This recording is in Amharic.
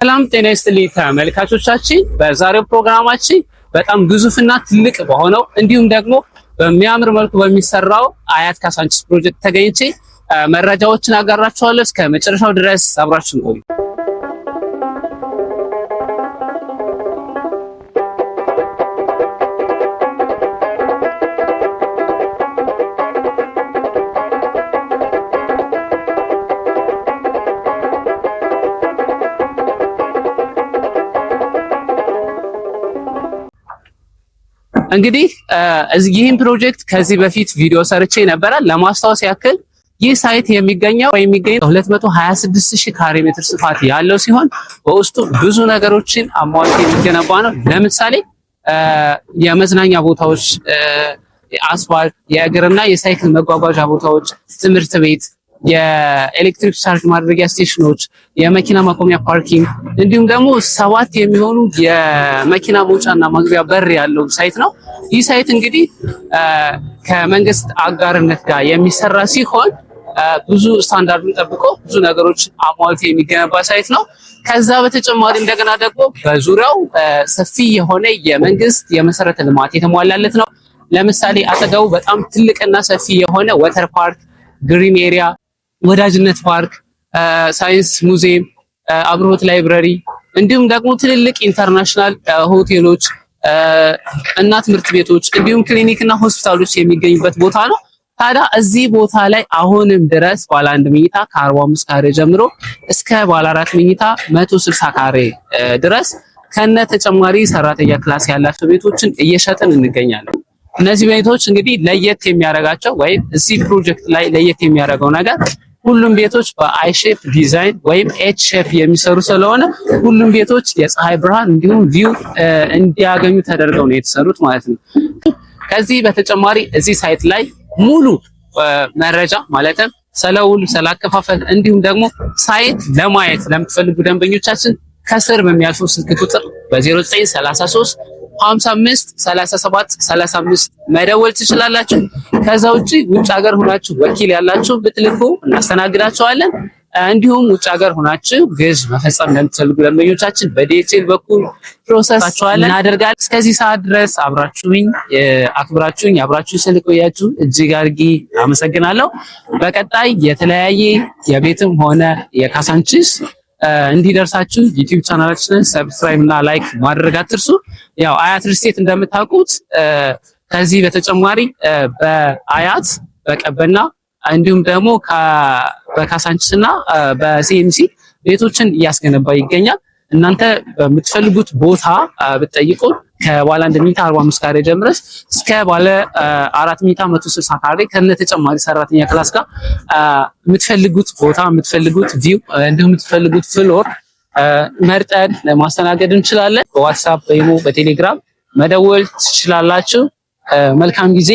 ሰላም ጤና ይስጥልኝ ተመልካቾቻችን፣ በዛሬው ፕሮግራማችን በጣም ግዙፍና ትልቅ በሆነው እንዲሁም ደግሞ በሚያምር መልኩ በሚሰራው አያት ካሳንቺስ ፕሮጀክት ተገኝቼ መረጃዎችን አጋራችኋለሁ። እስከ መጨረሻው ድረስ አብራችሁን ቆዩ። እንግዲህ ይህን ፕሮጀክት ከዚህ በፊት ቪዲዮ ሰርቼ ነበር። ለማስታወስ ያክል ይህ ሳይት የሚገኘው 226000 ካሬ ሜትር ስፋት ያለው ሲሆን በውስጡ ብዙ ነገሮችን አሟልቶ የሚገነባ ነው። ለምሳሌ የመዝናኛ ቦታዎች፣ አስፋልት፣ የእግርና የሳይክል መጓጓዣ ቦታዎች፣ ትምህርት ቤት፣ የኤሌክትሪክ ቻርጅ ማድረጊያ ስቴሽኖች፣ የመኪና ማቆሚያ ፓርኪንግ እንዲሁም ደግሞ 7 የሚሆኑ የመኪና መውጫና መግቢያ በር ያለው ሳይት ነው። ይህ ሳይት እንግዲህ ከመንግስት አጋርነት ጋር የሚሰራ ሲሆን ብዙ ስታንዳርዱን ጠብቆ ብዙ ነገሮች አሟልቶ የሚገነባ ሳይት ነው። ከዛ በተጨማሪ እንደገና ደግሞ በዙሪያው ሰፊ የሆነ የመንግስት የመሰረተ ልማት የተሟላለት ነው። ለምሳሌ አጠገቡ በጣም ትልቅና ሰፊ የሆነ ወተር ፓርክ፣ ግሪን ኤሪያ፣ ወዳጅነት ፓርክ፣ ሳይንስ ሙዚየም፣ አብሮት ላይብረሪ እንዲሁም ደግሞ ትልልቅ ኢንተርናሽናል ሆቴሎች እና ትምህርት ቤቶች እንዲሁም ክሊኒክ እና ሆስፒታሎች የሚገኙበት ቦታ ነው። ታዲያ እዚህ ቦታ ላይ አሁንም ድረስ ባለ 1 መኝታ ከ45 ካሬ ጀምሮ እስከ ባለ 4 መኝታ 160 ካሬ ድረስ ከነ ተጨማሪ ሰራተኛ ክላስ ያላቸው ቤቶችን እየሸጥን እንገኛለን። እነዚህ ቤቶች እንግዲህ ለየት የሚያደርጋቸው ወይም እዚህ ፕሮጀክት ላይ ለየት የሚያደርገው ነገር ሁሉም ቤቶች በአይ ሼፕ ዲዛይን ወይም ኤች ሼፕ የሚሰሩ ስለሆነ ሁሉም ቤቶች የፀሐይ ብርሃን እንዲሁም ቪው እንዲያገኙ ተደርገው ነው የተሰሩት ማለት ነው። ከዚህ በተጨማሪ እዚህ ሳይት ላይ ሙሉ መረጃ ማለትም ስለውል፣ ስላከፋፈል እንዲሁም ደግሞ ሳይት ለማየት ለምትፈልጉ ደንበኞቻችን ከስር በሚያልፈው ስልክ ቁጥር በ0933 55 37 35 መደወል ትችላላችሁ። ከዛ ውጪ ውጭ ሀገር ሆናችሁ ወኪል ያላችሁ ብትልኩ እናስተናግዳችኋለን። እንዲሁም ውጭ ሀገር ሆናችሁ ግዥ መፈጸም ለምትፈልጉ ደንበኞቻችን በዲኤችኤል በኩል ፕሮሰሳችኋለን እናደርጋለን። እስከዚህ ሰዓት ድረስ አብራችሁኝ ስለቆያችሁ እጅግ አድርጌ አመሰግናለሁ። በቀጣይ የተለያየ የቤትም ሆነ የካሳንቺስ እንዲደርሳችሁ ዩቲዩብ ቻናላችንን ሰብስክራይብ እና ላይክ ማድረግ አትርሱ። ያው አያት ሪል ስቴት እንደምታውቁት ከዚህ በተጨማሪ በአያት በቀበና እንዲሁም ደግሞ በካሳንቺስ እና በሲኤምሲ ቤቶችን እያስገነባ ይገኛል። እናንተ በምትፈልጉት ቦታ ብትጠይቁ ከባለ 1 መኝታ 45 ካሬ ጀምረስ እስከ ባለ 4 መኝታ 160 ካሬ ከነ ተጨማሪ ሰራተኛ ክላስ ጋር የምትፈልጉት ቦታ፣ የምትፈልጉት ቪው እንዲሁም የምትፈልጉት ፍሎር መርጠን ለማስተናገድ እንችላለን። በዋትስአፕ፣ በኢሞ፣ በቴሌግራም መደወል ትችላላችሁ። መልካም ጊዜ።